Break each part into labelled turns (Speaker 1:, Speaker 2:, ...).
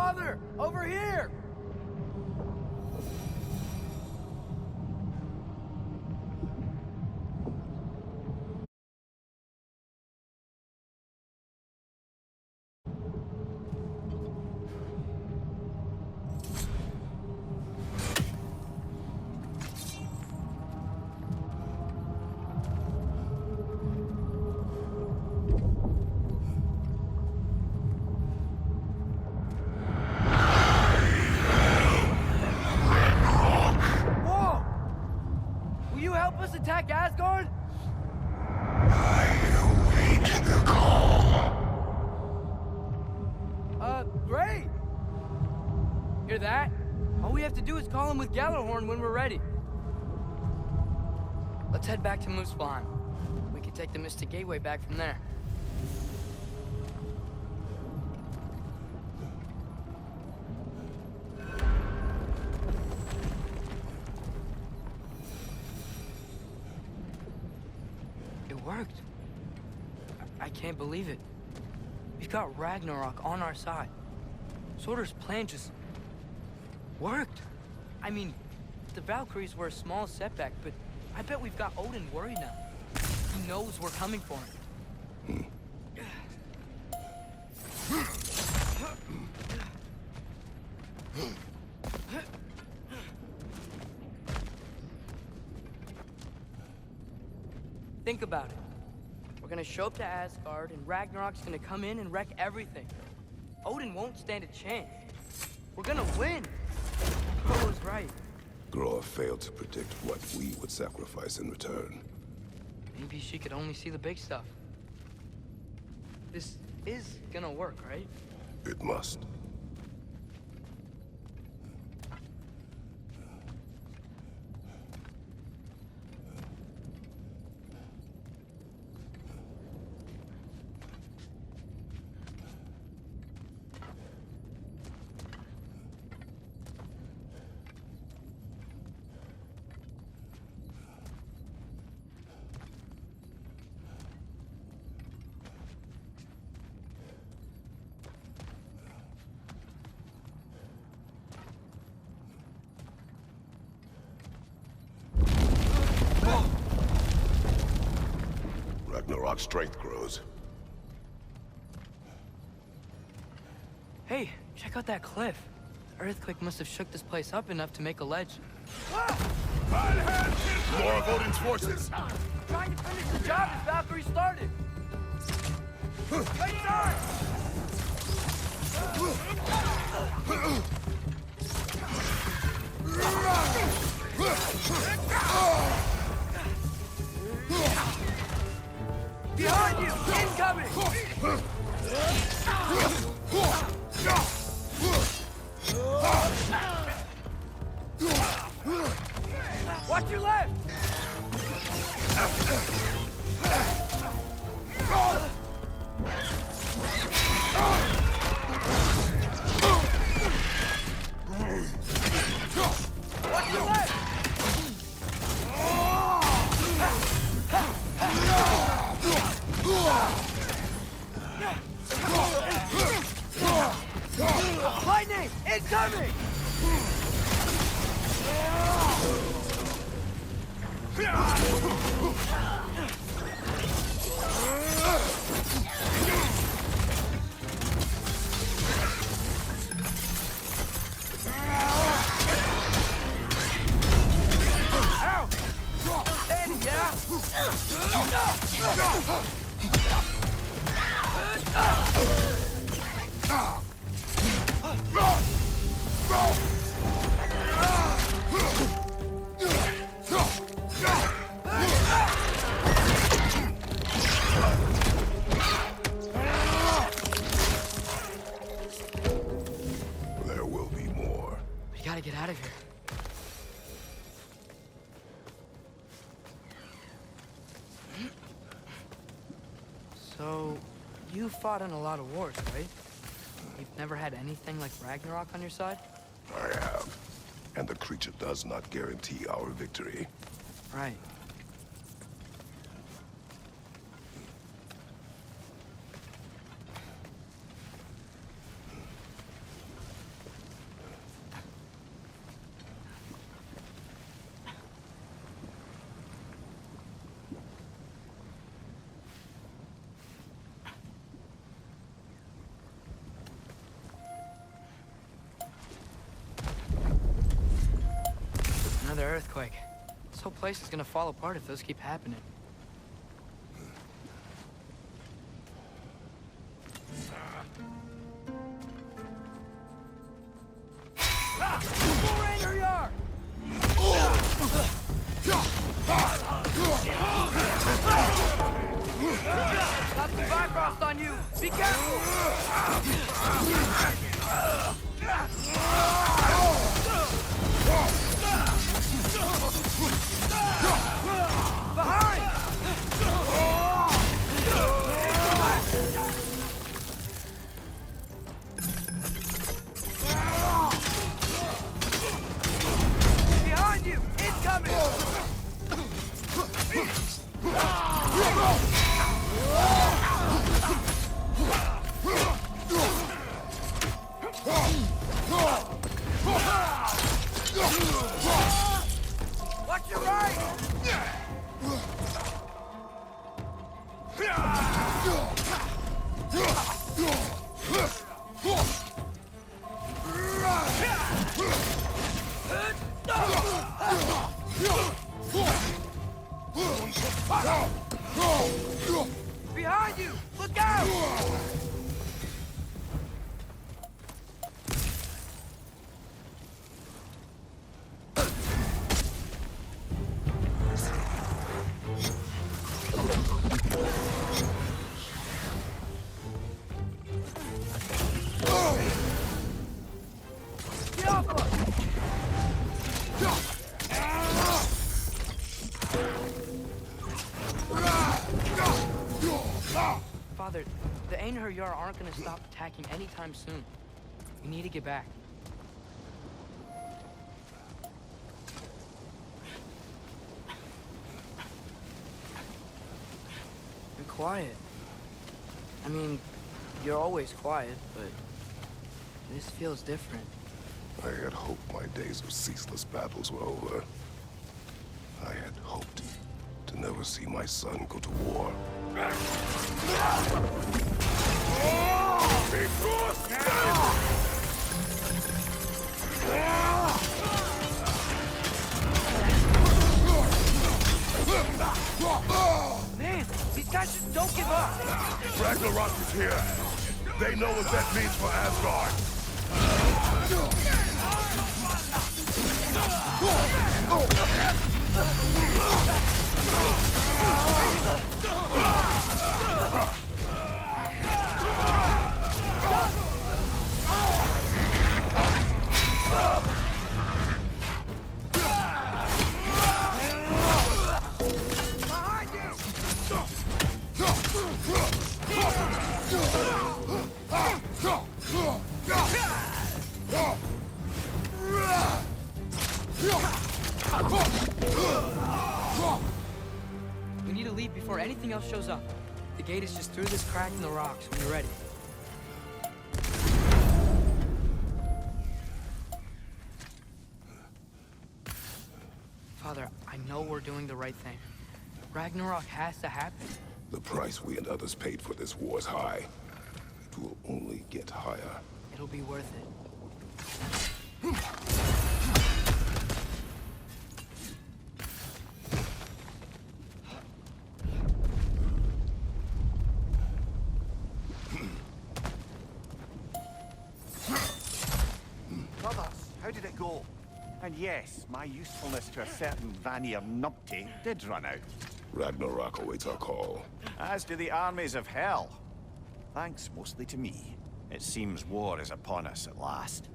Speaker 1: Father! Over here! Attack Asgard?
Speaker 2: I await the call.
Speaker 1: Great! Hear that? All we have to do is call him with Gjallarhorn when we're ready. Let's head back to Muspelheim. We can take the Mystic Gateway back from there. Worked. I can't believe it. We've got Ragnarok on our side. Surtur's plan just worked. I mean, the Valkyries were a small setback, but I bet we've got Odin worried now. He knows we're coming for him. Think about it. We're gonna show up to Asgard, and Ragnarok's gonna come in and wreck everything. Odin won't stand a chance. We're gonna win. Groa was right.
Speaker 2: Groa failed to predict what we would sacrifice in return.
Speaker 1: Maybe she could only see the big stuff. This is gonna work, right?
Speaker 2: It must. Ragnarok's strength grows.
Speaker 1: Hey, check out that cliff. The earthquake must have shook this place up enough to make a ledge.
Speaker 2: More of Odin's forces!
Speaker 1: Trying to finish the job as Valkyrie started! Right side! Behind you! Incoming! Watch your left! Watch your left! Lightning! Incoming!
Speaker 2: There will be more.
Speaker 1: We gotta get out of here. So, you fought in a lot of wars, right? You've never had anything like Ragnarok on your side?
Speaker 2: I have. And the creature does not guarantee our victory.
Speaker 1: Right. another earthquake. This whole place is gonna fall apart if those keep happening. Ragnarök! Got some Bifrost on you! Be careful! Behind! Behind you! Incoming! Watch your right! Behind you! Look out! Get off us! Father, the Einherjar aren't gonna stop attacking anytime soon. We need to get back. You're quiet. I mean, you're always quiet, but this feels different.
Speaker 2: I had hoped my days of ceaseless battles were over. I had hoped to never see my son go to war.
Speaker 1: Man, these guys just don't give up.
Speaker 2: Ragnarök is here. They know what that means for Asgard.
Speaker 1: Behind you! We need to leave before anything else shows up. The gate is just through this crack in the rocks when you're ready. Father, I know we're doing the right thing. Ragnarok has to happen.
Speaker 2: The price we and others paid for this war is high. It will only get higher.
Speaker 1: It'll be worth it.
Speaker 3: Brothers, how did it go? And yes, my usefulness to a certain Vanir numpty did run out.
Speaker 2: Ragnarök awaits our call.
Speaker 3: As do the armies of hell. Thanks mostly to me. It seems war is upon us at last.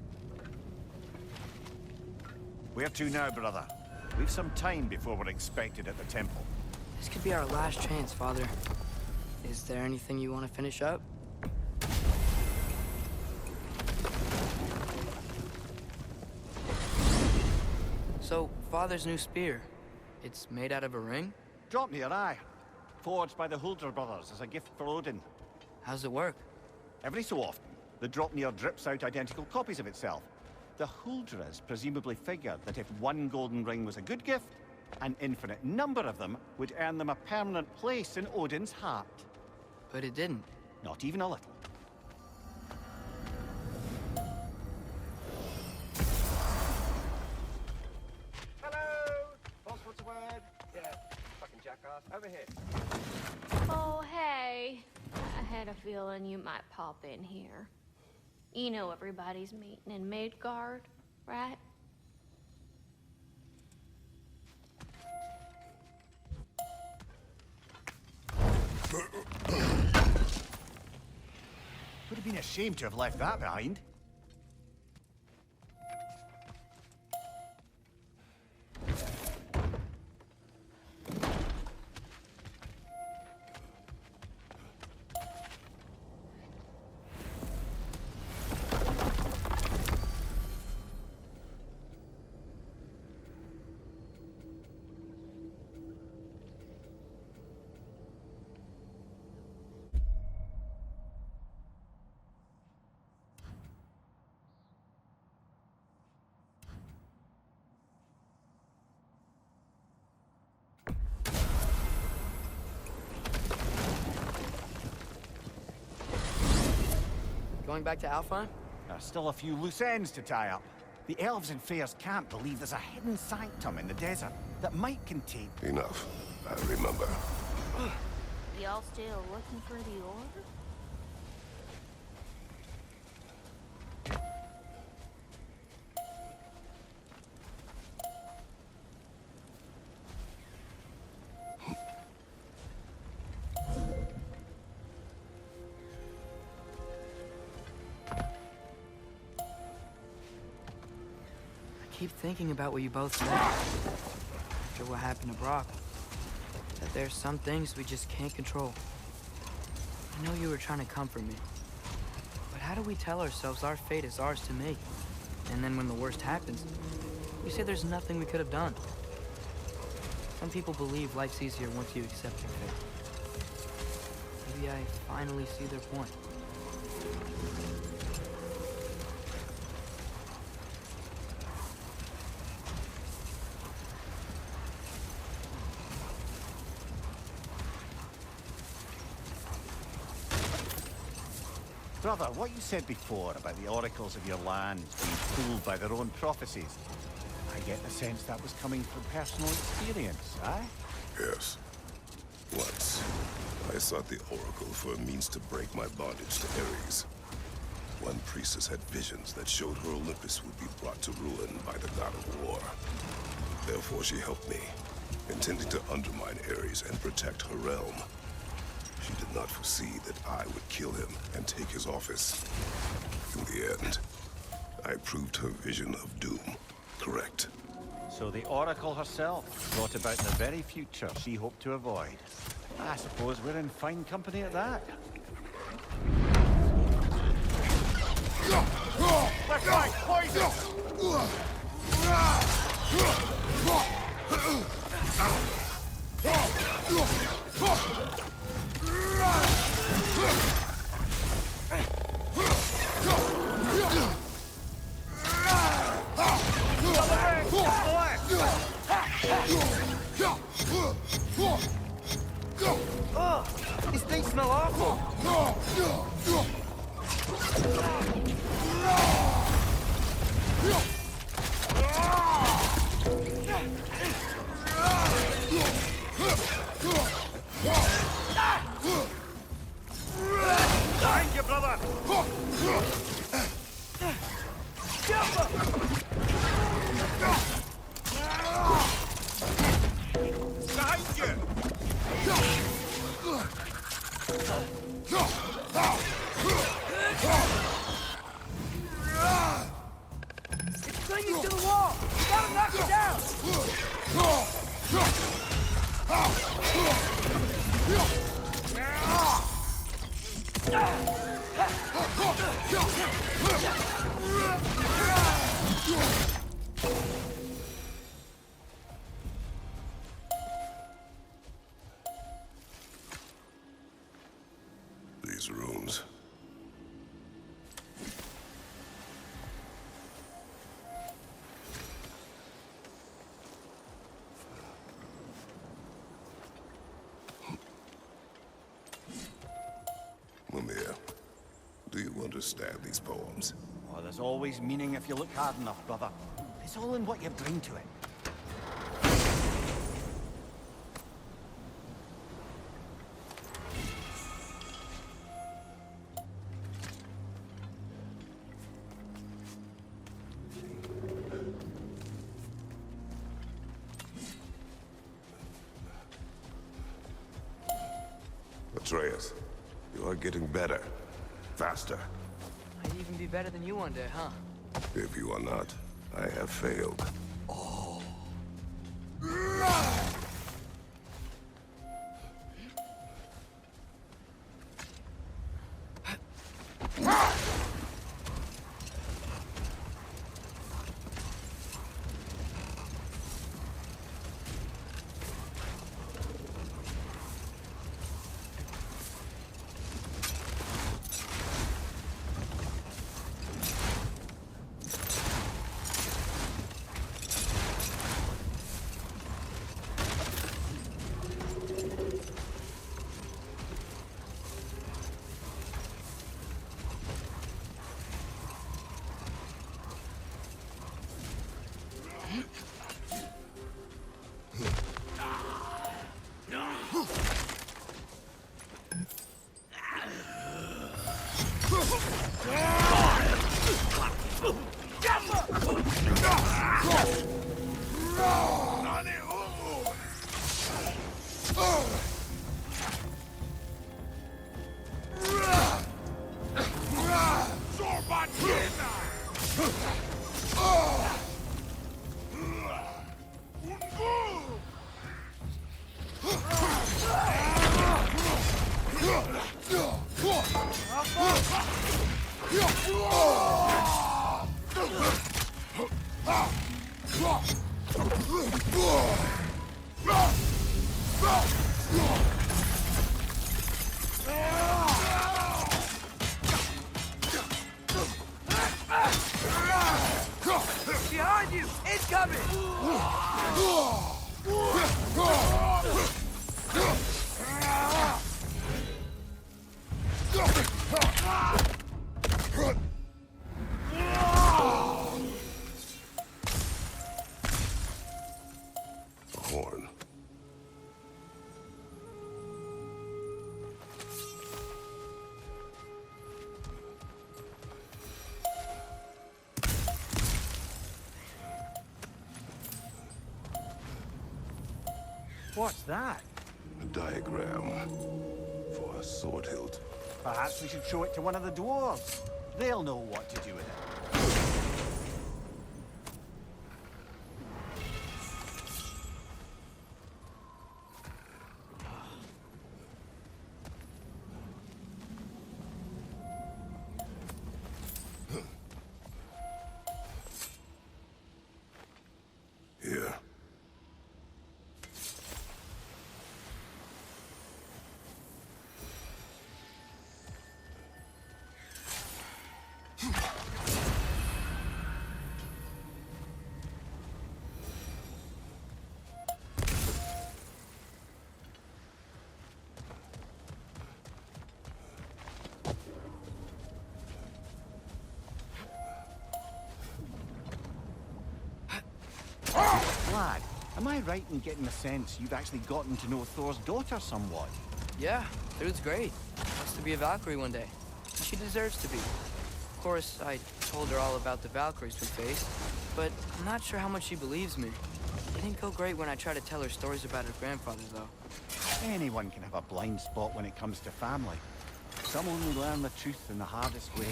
Speaker 3: Where to now, brother? We've some time before we're expected at the temple.
Speaker 1: This could be our last chance, Father. Is there anything you want to finish up? So, Father's new spear, it's made out of a ring?
Speaker 3: Draupnir, aye. Forged by the Huldra brothers as a gift for Odin.
Speaker 1: How's it work?
Speaker 3: Every so often, the Draupnir drips out identical copies of itself. The Huldras presumably figured that if one golden ring was a good gift, an infinite number of them would earn them a permanent place in Odin's heart.
Speaker 1: But it didn't.
Speaker 3: Not even a little.
Speaker 4: Hello!
Speaker 3: over here.
Speaker 4: Oh, hey. I had a feeling you might pop in here. You know everybody's meeting in Midgard, right?
Speaker 3: Would have been a shame to have left that behind.
Speaker 1: Going back to Alfheim?
Speaker 3: There's still a few loose ends to tie up. The elves and fairs can't believe there's a hidden sanctum in the desert that might contain...
Speaker 2: Enough. I remember.
Speaker 4: Y'all still looking for the order?
Speaker 1: I keep thinking about what you both said after what happened to Brock. That there's some things we just can't control. I know you were trying to comfort me. But how do we tell ourselves our fate is ours to make? And then when the worst happens, we say there's nothing we could have done. Some people believe life's easier once you accept your fate. Maybe I finally see their point.
Speaker 3: Brother, what you said before about the oracles of your land being fooled by their own prophecies, I get the sense that was coming from personal experience, eh?
Speaker 2: Yes. Once, I sought the Oracle for a means to break my bondage to Ares. One priestess had visions that showed her Olympus would be brought to ruin by the god of war. Therefore she helped me, intending to undermine Ares and protect her realm. She did not foresee that I would kill him and take his office. In the end, I proved her vision of doom correct.
Speaker 3: So the Oracle herself brought about the very future she hoped to avoid. I suppose we're in fine company at that. Left eye, poison!
Speaker 1: These things smell awful.
Speaker 3: Behind you, brother! Behind you!
Speaker 1: It's clinging to the wall. You gotta knock it down.
Speaker 2: These rooms. Mimir, do you understand these poems?
Speaker 3: Oh, there's always meaning if you look hard enough, brother. It's all in what you bring to it.
Speaker 2: Atreus, you are getting better. Faster.
Speaker 1: I'd even be better than you one day, huh?
Speaker 2: If you are not, I have failed.
Speaker 1: Behind you! Incoming!
Speaker 2: A horn.
Speaker 3: What's that?
Speaker 2: A diagram for a sword hilt.
Speaker 3: Perhaps we should show it to one of the dwarves. They'll know what to do with it.
Speaker 2: Here.
Speaker 3: Lad, am I right in getting the sense you've actually gotten to know Thor's daughter somewhat?
Speaker 1: Yeah, dude's great. Wants to be a Valkyrie one day. She deserves to be. Of course, I told her all about the Valkyries we faced, but I'm not sure how much she believes me. It didn't go great when I tried to tell her stories about her grandfather, though.
Speaker 3: Anyone can have a blind spot when it comes to family. Some only learn the truth in the hardest way.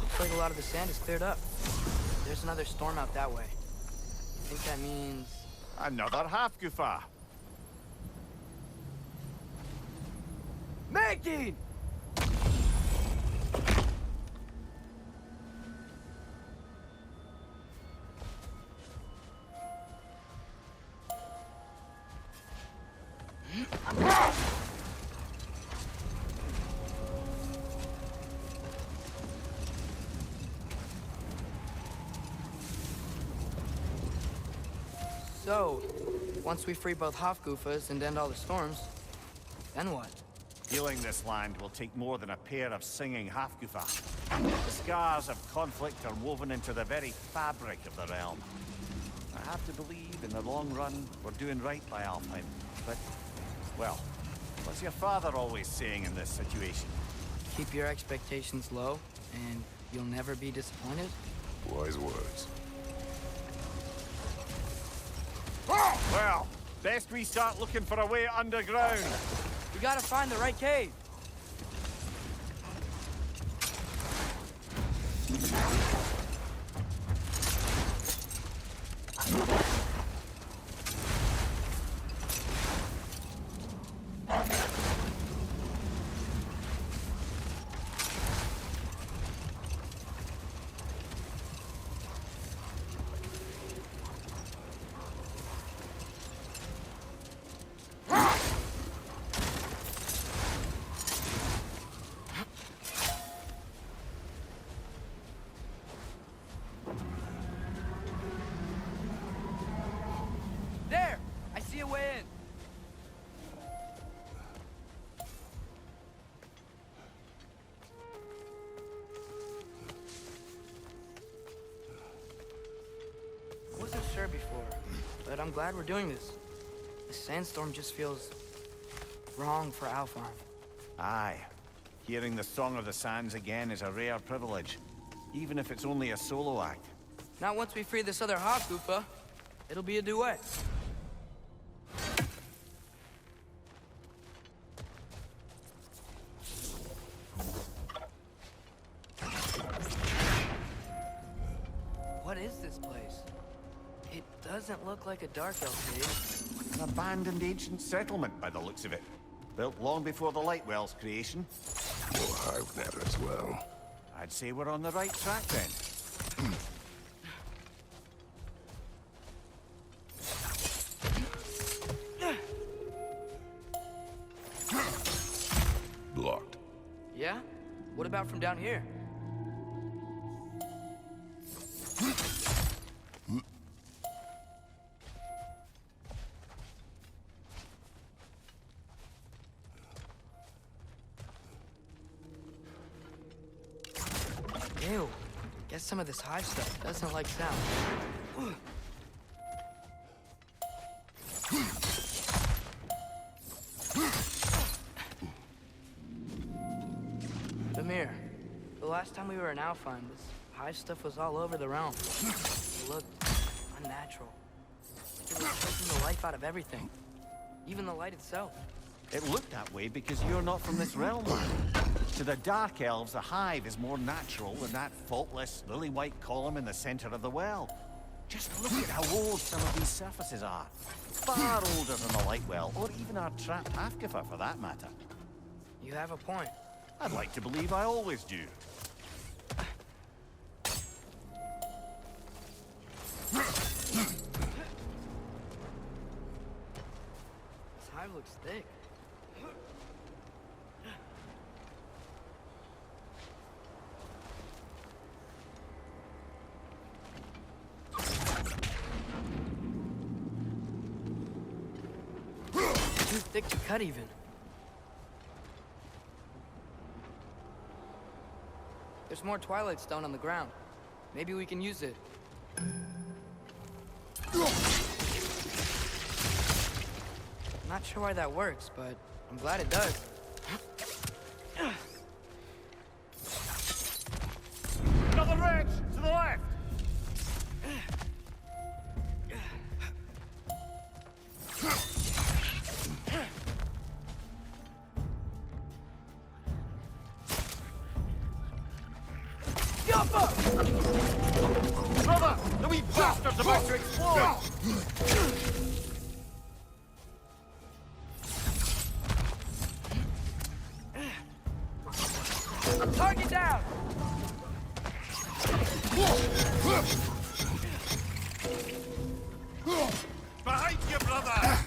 Speaker 1: Looks like a lot of the sand is cleared up. There's another storm out that way. I think that means...
Speaker 3: Another half-goofa.
Speaker 1: Magdine! So, once we free both Hofgufas and end all the storms, then what?
Speaker 3: Healing this land will take more than a pair of singing half-goofa. The scars of conflict are woven into the very fabric of the realm. I have to believe, in the long run, we're doing right by Alfheim. But, well, what's your father always saying in this situation?
Speaker 1: Keep your expectations low, and you'll never be disappointed?
Speaker 2: Wise words.
Speaker 3: Well, best we start looking for a way underground.
Speaker 1: We gotta find the right cave. There! I see a way in. I wasn't sure before, but I'm glad we're doing this. The sandstorm just feels wrong for Alfarm.
Speaker 3: Aye. Hearing the Song of the Sands again is a rare privilege, even if it's only a solo act.
Speaker 1: Not once we free this other hawk, Goofa. It'll be a duet. What is this place? It doesn't look like a Dark Elf cave.
Speaker 3: An abandoned ancient settlement by the looks of it. Built long before the Lightwell's creation.
Speaker 2: No hive there as well.
Speaker 3: I'd say we're on the right track then.
Speaker 2: Blocked.
Speaker 1: Yeah? What about from down here? Ew. Guess some of this hive stuff doesn't like sound. Amir, the last time we were in Alfheim, this hive stuff was all over the realm. It looked unnatural. Like it was taking the life out of everything. Even the light itself.
Speaker 3: It looked that way because you're not from this realm, man. To the Dark Elves, a hive is more natural than that faultless, lily-white column in the center of the well. Just look at how old some of these surfaces are. Far older than the Lightwell, or even our trapped Halfgiffer for that matter.
Speaker 1: You have a point.
Speaker 3: I'd like to believe I always do.
Speaker 1: This hive looks thick. Too thick to cut even. There's more Twilight Stone on the ground. Maybe we can use it. Not sure why that works, but I'm glad it does.
Speaker 3: Another ridge! To the left! Brother! The wee bastard's about to explode!
Speaker 1: Target down!
Speaker 3: Behind you, brother!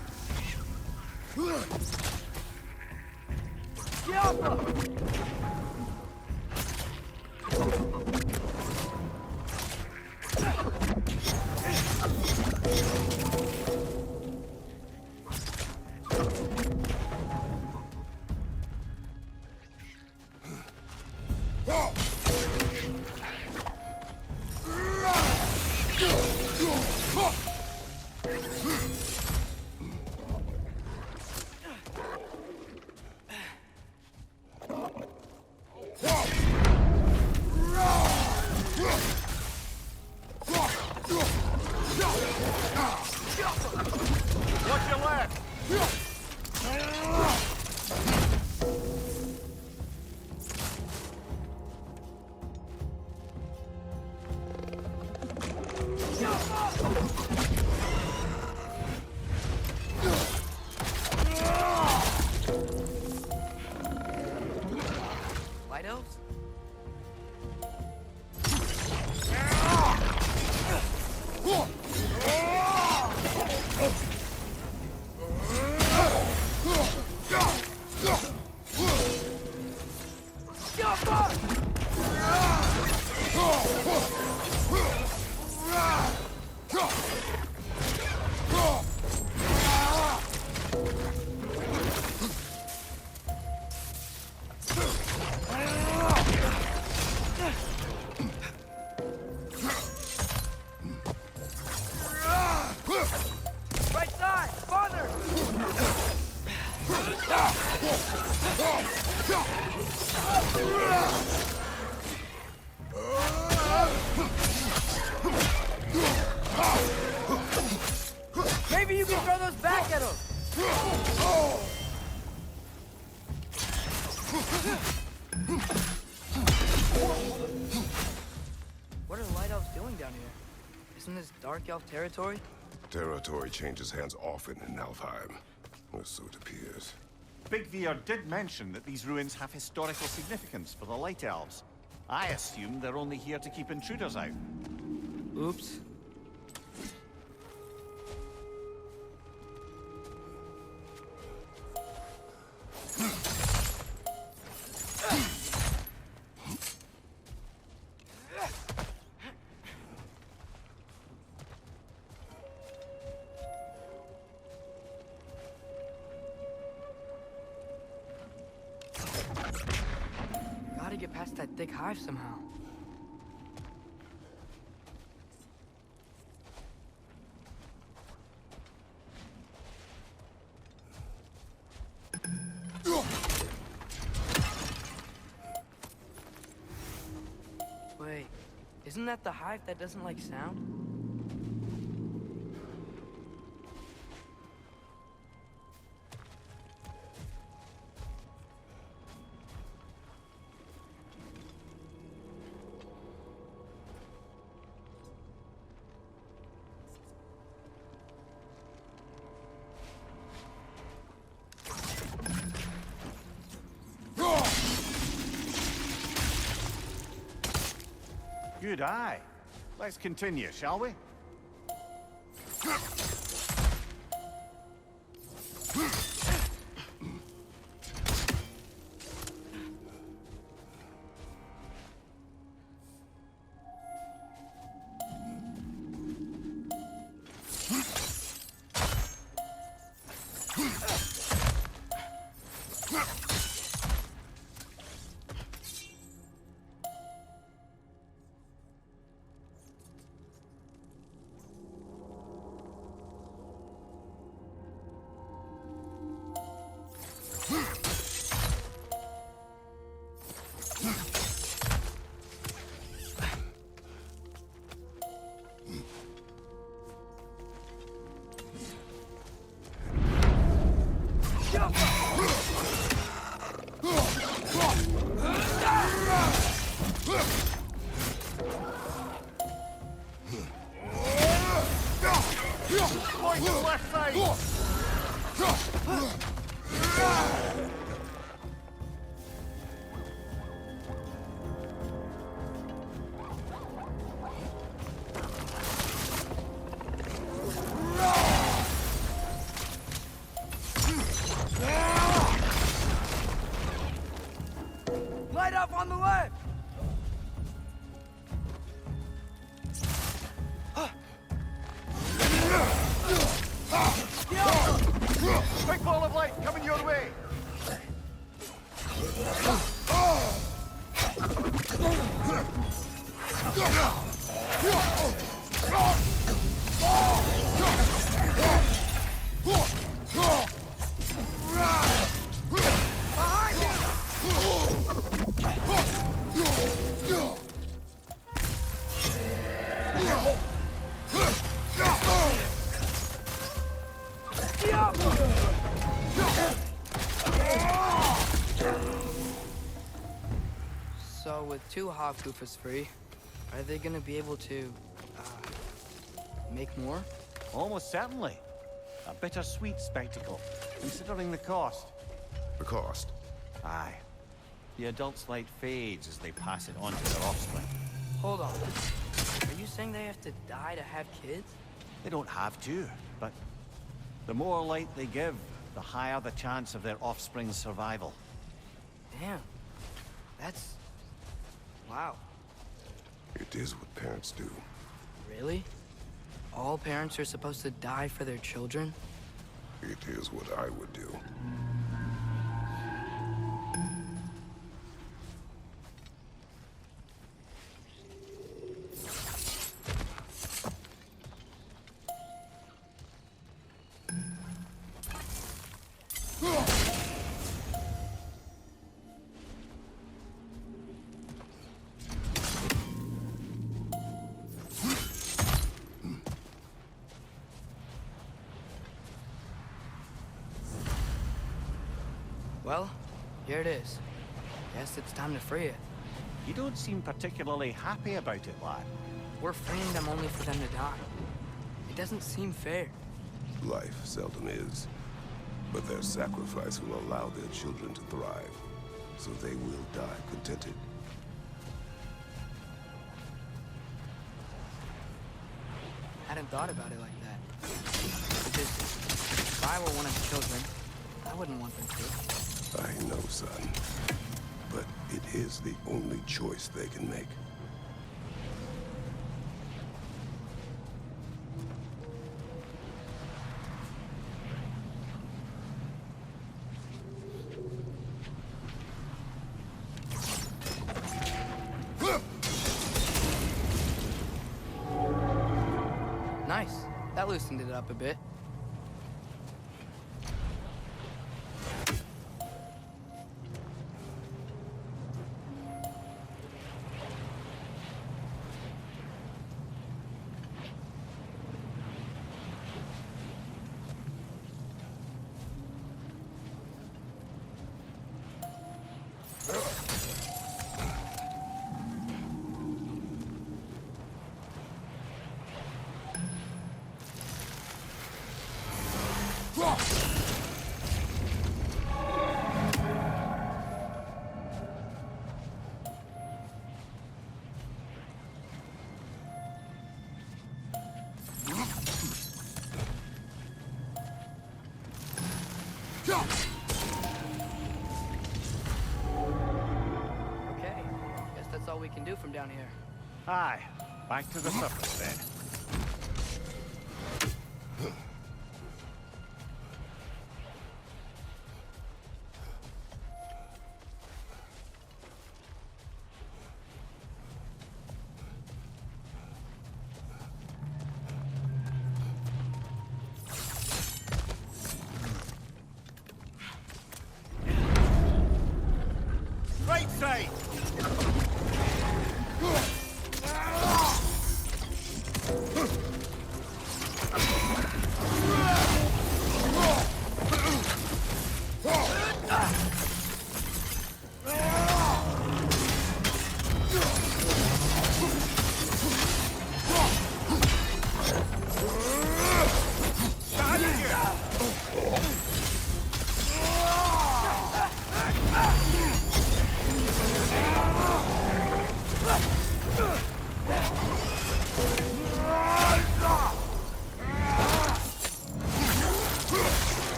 Speaker 1: Right side! Farther! Maybe you can throw those back at him! What are the Light Elves doing down here? Isn't this Dark Elf territory?
Speaker 2: Territory changes hands often in Alfheim. Or so it appears.
Speaker 3: Big Veer did mention that these ruins have historical significance for the Light Elves. I assume they're only here to keep intruders out.
Speaker 1: Oops. Gotta get past that thick hive somehow. Wait, isn't that the hive that doesn't like sound?
Speaker 3: Good eye. Let's continue, shall we? Point to the left side!
Speaker 1: Light up on the left!
Speaker 3: Big ball of light coming your way!
Speaker 1: So with two Hofgoofers free, are they gonna be able to, make more?
Speaker 3: Almost certainly. A bittersweet spectacle, considering the cost.
Speaker 2: The cost?
Speaker 3: Aye. The adult's light fades as they pass it on to their offspring.
Speaker 1: Hold on. Are you saying they have to die to have kids?
Speaker 3: They don't have to, but the more light they give, the higher the chance of their offspring's survival.
Speaker 1: Damn. That's... wow.
Speaker 2: It is what parents do.
Speaker 1: Really? All parents are supposed to die for their children?
Speaker 2: It is what I would do.
Speaker 1: Well, here it is. Guess it's time to free it.
Speaker 3: You don't seem particularly happy about it, lad.
Speaker 1: We're freeing them only for them to die. It doesn't seem fair.
Speaker 2: Life seldom is. But their sacrifice will allow their children to thrive. So they will die contented.
Speaker 1: Hadn't thought about it like that. Because if I were one of the children, I wouldn't want them to.
Speaker 2: I know, son. But it is the only choice they can make.
Speaker 1: Nice. That loosened it up a bit. Okay, guess that's all we can do from down here.
Speaker 3: Aye, back to the surface then. Right side!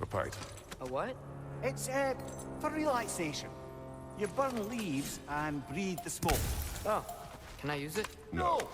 Speaker 2: A pipe.
Speaker 1: A what?
Speaker 3: It's, for relaxation. You burn leaves and breathe the smoke.
Speaker 1: Oh, can I use it?
Speaker 3: No!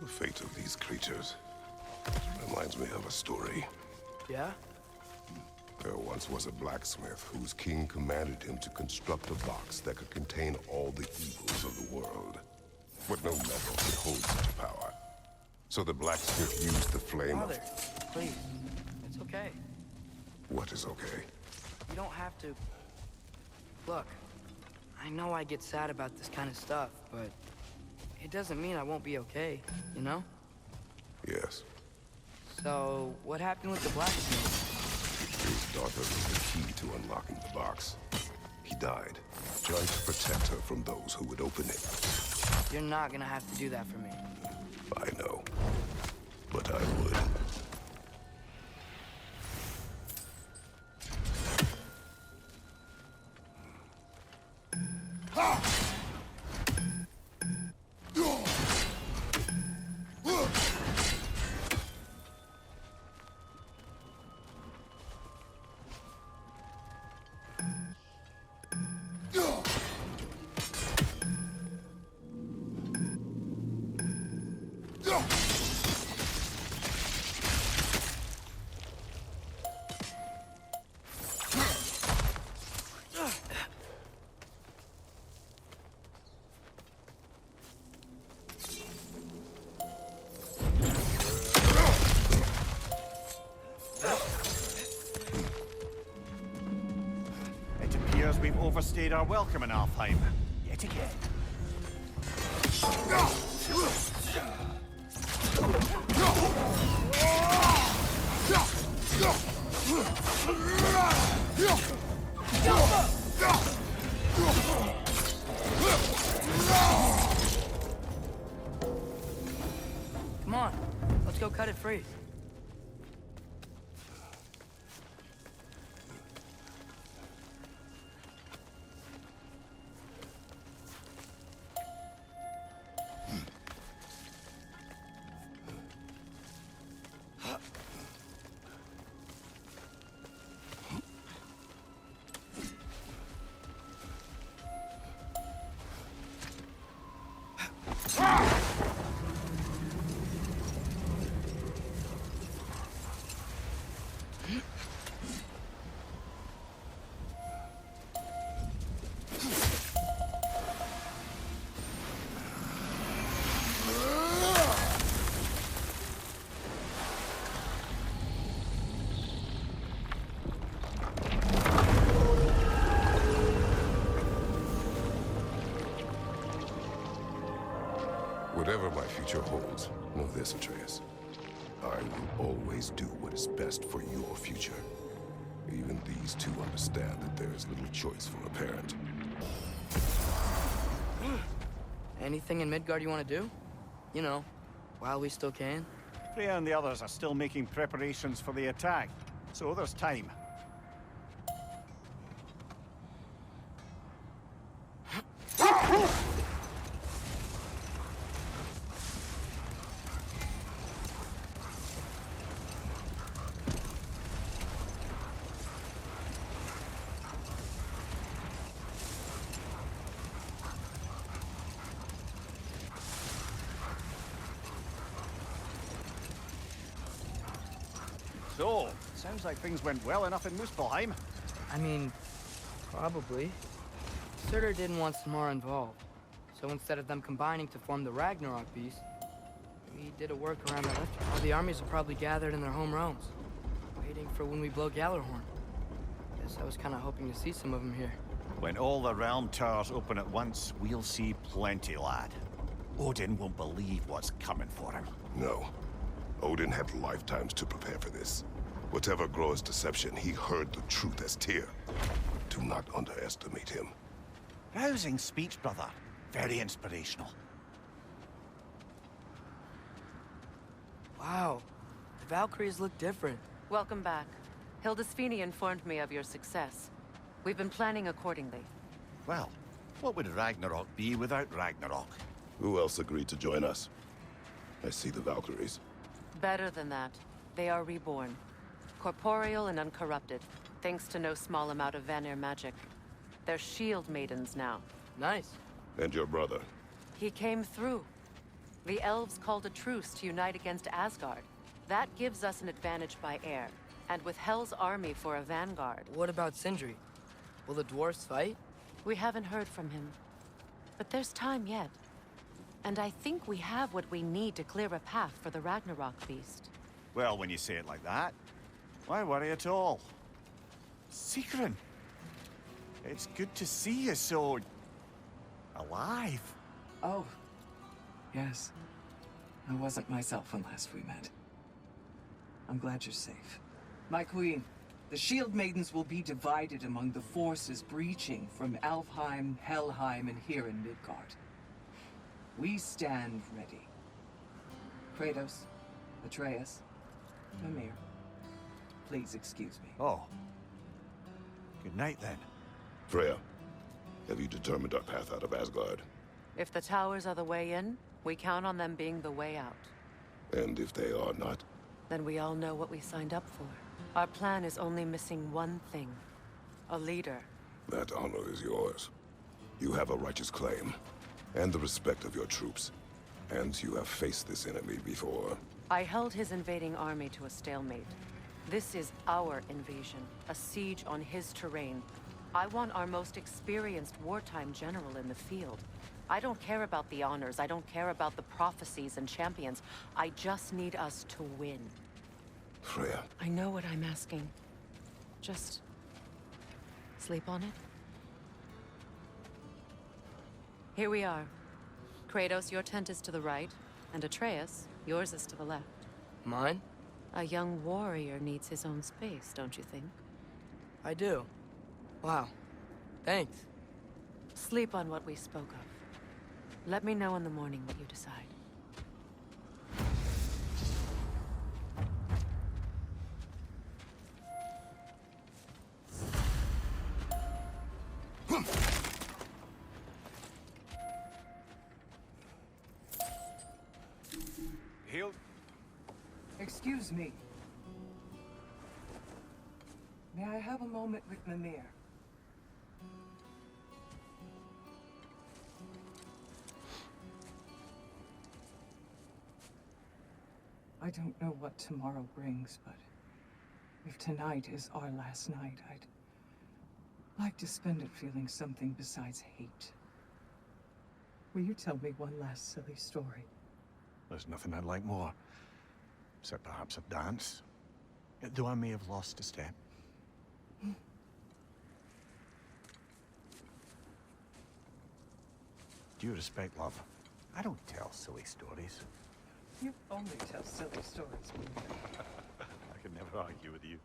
Speaker 2: The fate of these creatures reminds me of a story.
Speaker 1: Yeah?
Speaker 2: There once was a blacksmith whose king commanded him to construct a box that could contain all the evils of the world. But no metal could hold such power. So the blacksmith used the flame
Speaker 1: Father,
Speaker 2: of...
Speaker 1: please. It's okay.
Speaker 2: What is okay?
Speaker 1: You don't have to... Look, I know I get sad about this kind of stuff, but it doesn't mean I won't be okay, you know?
Speaker 2: Yes.
Speaker 1: So, what happened with the blacksmith?
Speaker 2: His daughter was the key to unlocking the box. He died, trying to protect her from those who would open it.
Speaker 1: You're not gonna have to do that for me.
Speaker 2: I know, but I would.
Speaker 3: It appears we've overstayed our welcome in Alfheim. Yet again.
Speaker 1: Come on, let's go cut it free.
Speaker 2: Whatever my future holds, know this, Atreus. I will always do what is best for your future. Even these two understand that there is little choice for a parent.
Speaker 1: Anything in Midgard you want to do? You know, while we still can.
Speaker 3: Freya and the others are still making preparations for the attack, so there's time. So, sounds like things went well enough in Muspelheim.
Speaker 1: I mean, probably. Surtur didn't want Samara involved. So instead of them combining to form the Ragnarok beast, we did a workaround that left all the armies are probably gathered in their home realms, waiting for when we blow Gjallarhorn. Guess I was kind of hoping to see some of them here.
Speaker 3: When all the realm towers open at once, we'll see plenty, lad. Odin won't believe what's coming for him.
Speaker 2: No. Odin had lifetimes to prepare for this. Whatever Groa's deception, he heard the truth as Tyr. Do not underestimate him.
Speaker 3: Rousing speech, brother. Very inspirational.
Speaker 1: Wow, the Valkyries look different.
Speaker 5: Welcome back. Hildisvini informed me of your success. We've been planning accordingly.
Speaker 3: Well, what would Ragnarok be without Ragnarok?
Speaker 2: Who else agreed to join us? I see the Valkyries.
Speaker 5: Better than that. They are reborn. Corporeal and uncorrupted, thanks to no small amount of Vanir magic. They're shield maidens now.
Speaker 1: Nice.
Speaker 2: And your brother.
Speaker 5: He came through. The elves called a truce to unite against Asgard. That gives us an advantage by air. And with Hel's army for a vanguard.
Speaker 1: What about Sindri? Will the dwarves fight?
Speaker 5: We haven't heard from him. But there's time yet. And I think we have what we need to clear a path for the Ragnarok beast.
Speaker 3: Well, when you say it like that, why worry at all? Sigrun! It's good to see you so... alive.
Speaker 6: Oh, yes. I wasn't myself when last we met. I'm glad you're safe. My queen, The Shield Maidens will be divided among the forces breaching from Alfheim, Helheim, and here in Midgard. We stand ready. Kratos, Atreus, Mimir, please excuse me.
Speaker 3: Oh. Good night, then.
Speaker 2: Freya, have you determined our path out of Asgard?
Speaker 5: If the towers are the way in, we count on them being the way out.
Speaker 2: And if they are not?
Speaker 5: Then we all know what we signed up for. Our plan is only missing one thing. A leader.
Speaker 2: That honor is yours. You have a righteous claim, and the respect of your troops. And you have faced this enemy before.
Speaker 5: I held his invading army to a stalemate. This is our invasion, a siege on his terrain. I want our most experienced wartime general in the field. I don't care about the honors, I don't care about the prophecies and champions. I just need us to win.
Speaker 2: Freya.
Speaker 5: I know what I'm asking. Just... sleep on it? Here we are. Kratos, your tent is to the right, and Atreus, yours is to the left.
Speaker 1: Mine?
Speaker 5: A young warrior needs his own space, don't you think?
Speaker 1: I do. Wow. Thanks.
Speaker 5: Sleep on what we spoke of. Let me know in the morning what you decide.
Speaker 3: Healed?
Speaker 6: Excuse me. May I have a moment with Mimir? I don't know what tomorrow brings, but if tonight is our last night, I'd like to spend it feeling something besides hate. Will you tell me one last silly story?
Speaker 3: There's nothing I'd like more. Except perhaps a dance. Though I may have lost a step. Due respect, love. I don't tell silly stories.
Speaker 6: You only tell silly stories, Mimir.
Speaker 3: I can never argue with you.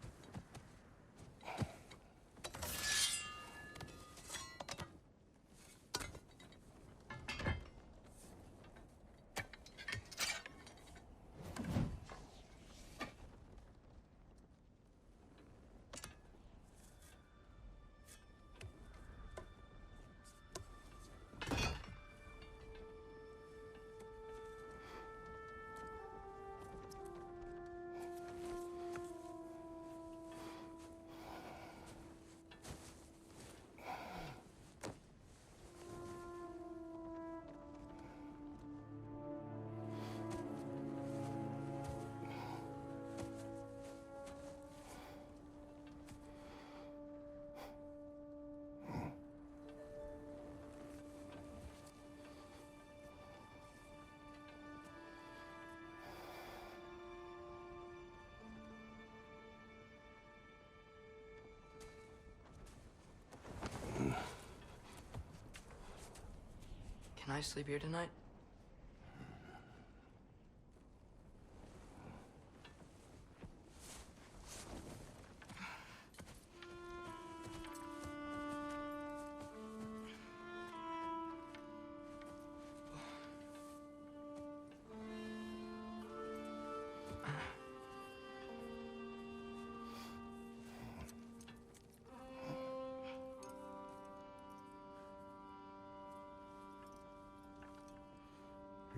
Speaker 1: Can I sleep here tonight?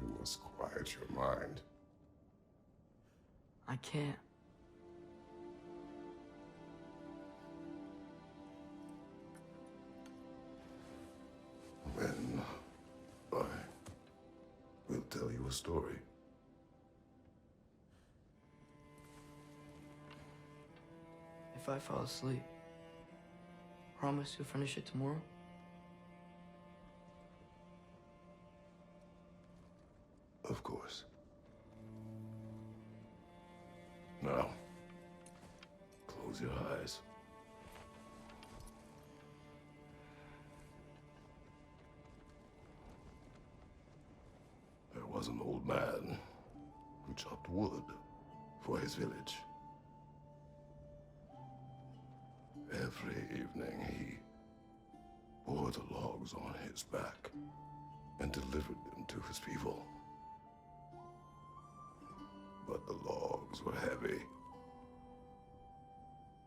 Speaker 2: You must quiet your mind.
Speaker 1: I can't.
Speaker 2: Then I will tell you a story.
Speaker 1: If I fall asleep, promise you'll finish it tomorrow?
Speaker 2: Of course. Now, close your eyes. There was an old man who chopped wood for his village. Every evening he bore the logs on his back and delivered them to his people. But the logs were heavy,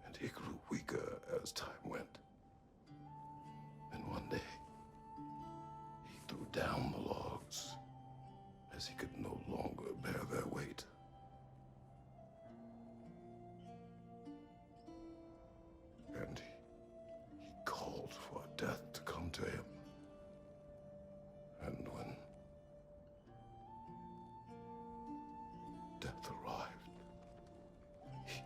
Speaker 2: and he grew weaker as time went. And one day, he threw down the logs as he could no longer bear their weight. And he called for death to come to him. And when death arrived, he...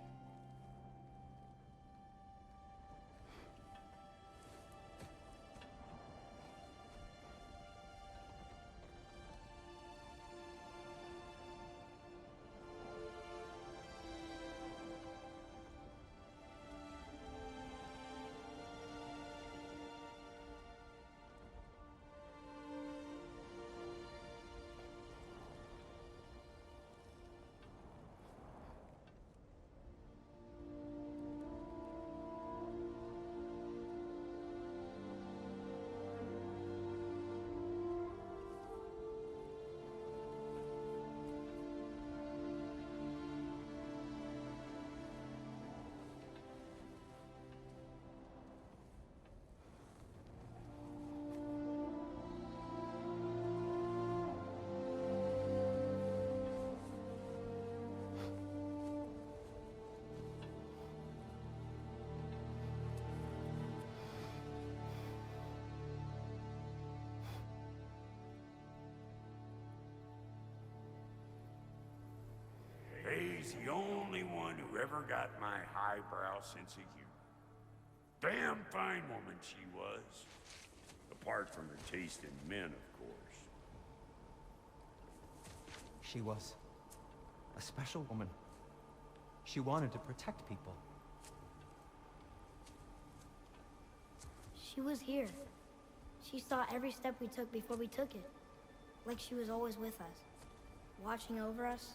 Speaker 7: He's the only one who ever got my highbrow sense of humor. Damn fine woman she was. Apart from her taste in men, of course.
Speaker 8: She was a special woman. She wanted to protect people.
Speaker 9: She was here. She saw every step we took before we took it. Like she was always with us. Watching over us.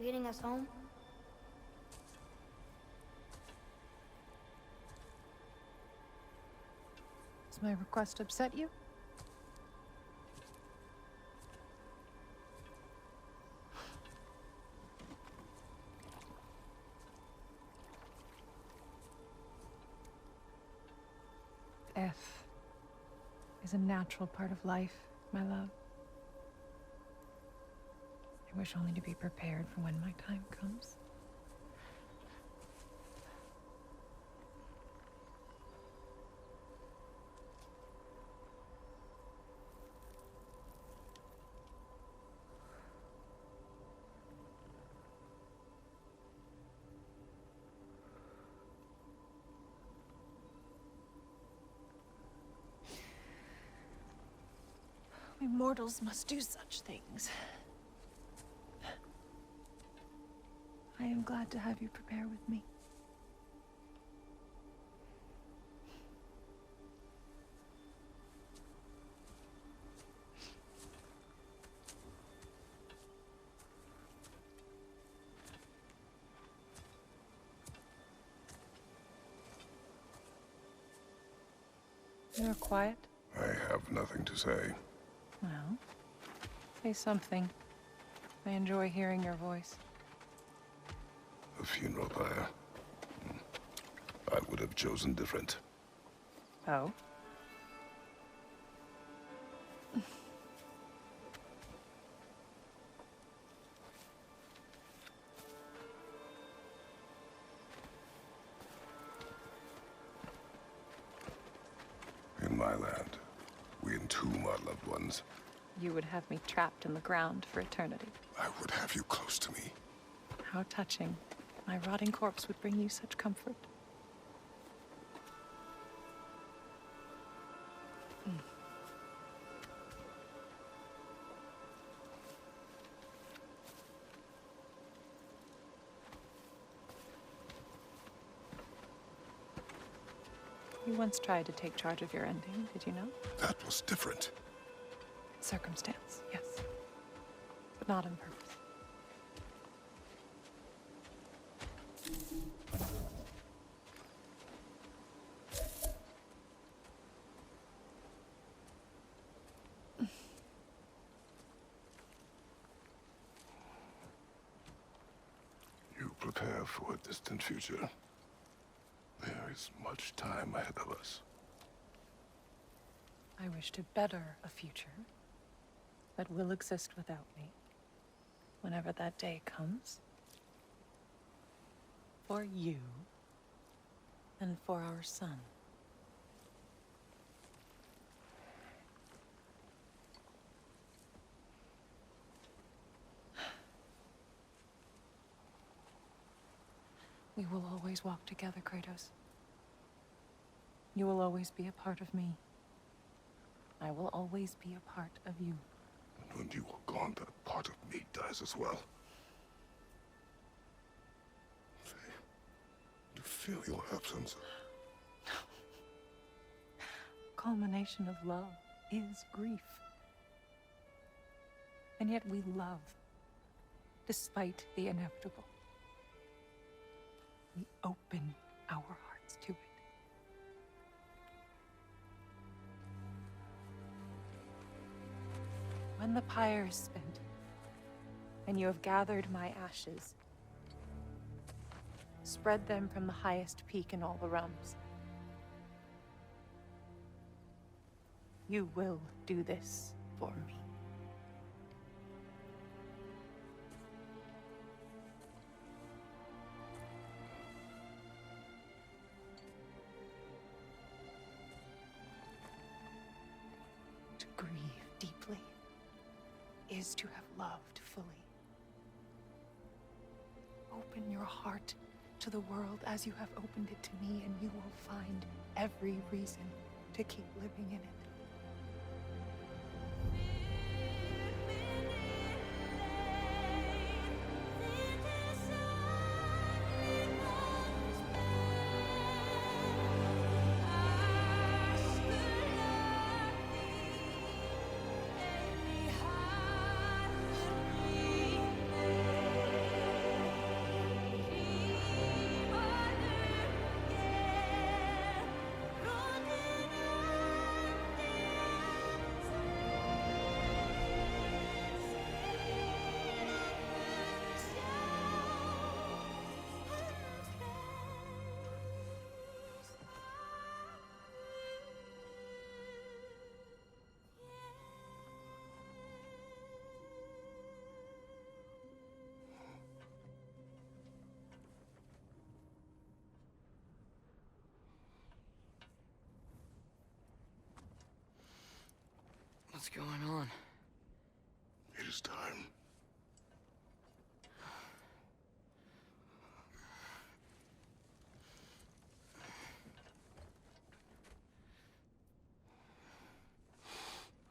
Speaker 9: Leading us home.
Speaker 10: Does my request upset you? Death is a natural part of life, my love. I wish only to be prepared for when my time comes. We mortals must do such things. I am glad to have you prepare with me. You're quiet?
Speaker 2: I have nothing to say.
Speaker 10: Well, say something. I enjoy hearing your voice.
Speaker 2: The funeral pyre. I would have chosen different.
Speaker 10: Oh?
Speaker 2: In my land, we entomb our loved ones.
Speaker 10: You would have me trapped in the ground for eternity.
Speaker 2: I would have you close to me.
Speaker 10: How touching. My rotting corpse would bring you such comfort. You once tried to take charge of your ending, did you know?
Speaker 2: That was different.
Speaker 10: Circumstance, yes. But not on purpose.
Speaker 2: for a distant future. There is much time ahead of us.
Speaker 10: I wish to better a future that will exist without me, whenever that day comes. For you, and for our son. We will always walk together, Kratos. You will always be a part of me. I will always be a part of you.
Speaker 2: And when you are gone, that part of me dies as well. To feel your absence.
Speaker 10: Culmination of love is grief. And yet we love, despite the inevitable. We open our hearts to it. When the pyre is spent, and you have gathered my ashes, spread them from the highest peak in all the realms. You will do this for me. To grieve deeply is to have loved fully. Open your heart to the world as you have opened it to me, and you will find every reason to keep living in it.
Speaker 1: What's going on?
Speaker 2: It is time.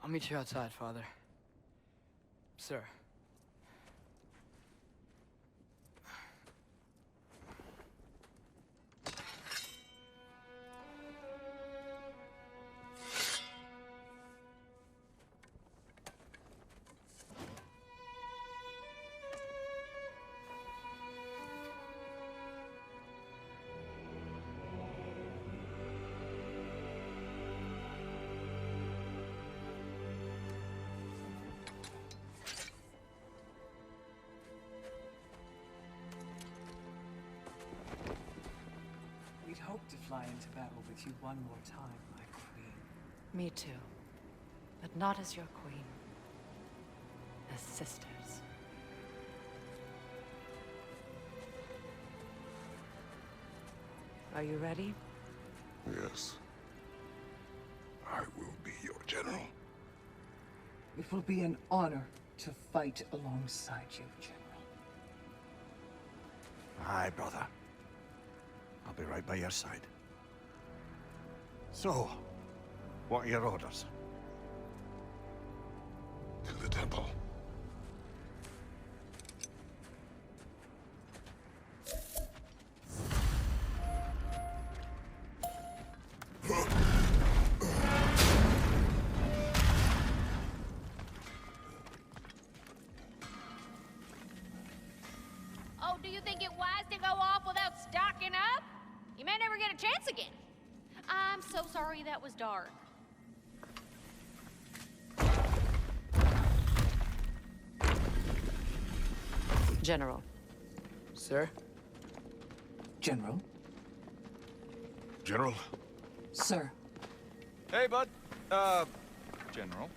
Speaker 1: I'll meet you outside, Father. Sir.
Speaker 6: We'd hoped to fly into battle with you one more time, my queen.
Speaker 5: Me too. But not as your queen. As sisters. Are you ready?
Speaker 2: Yes. I will be your general.
Speaker 6: It will be an honor to fight alongside you, General.
Speaker 3: Aye, brother. I'll be right by your side. So, what are your orders?
Speaker 2: To the temple.
Speaker 4: Oh, do you think it wise to go off without stocking up? You may never get a chance again. I'm so sorry that was dark.
Speaker 5: General,
Speaker 1: Sir?
Speaker 6: General?
Speaker 2: General?
Speaker 6: Sir.
Speaker 11: Hey, bud. General.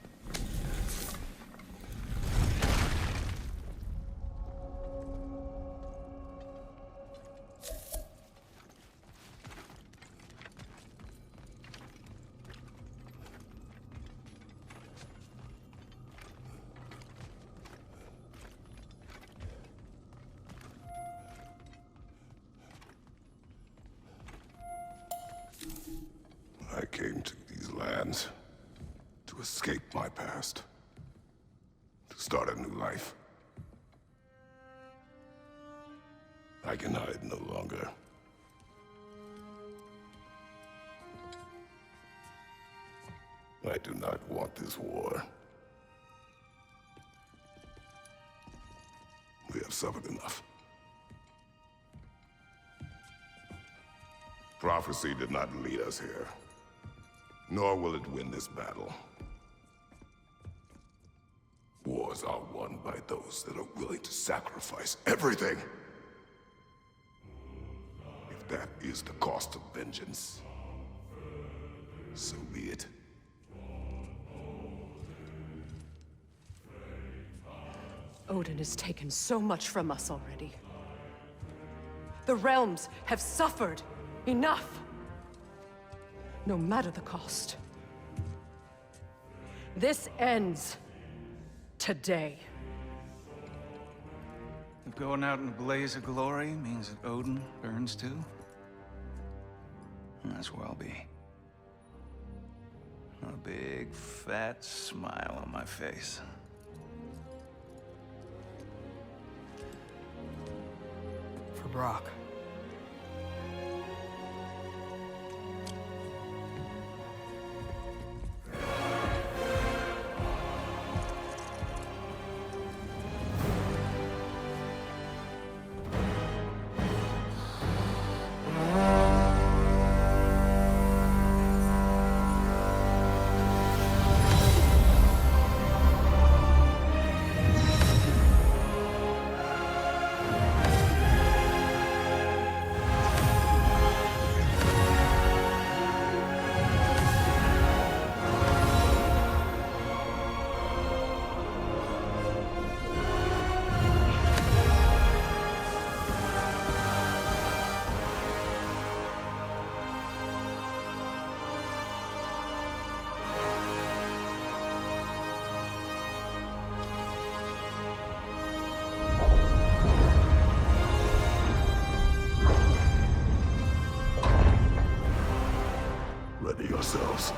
Speaker 2: I came to these lands to escape my past, to start a new life. I can hide no longer. I do not want this war. We have suffered enough. Prophecy did not lead us here, nor will it win this battle. Wars are won by those that are willing to sacrifice everything. If that is the cost of vengeance, so be it.
Speaker 5: Odin has taken so much from us already. The realms have suffered enough. No matter the cost. This ends today.
Speaker 11: If going out in a blaze of glory means that Odin burns too, that's where I'll be. A big, fat smile on my face.
Speaker 1: For Brock.
Speaker 2: Ready yourselves.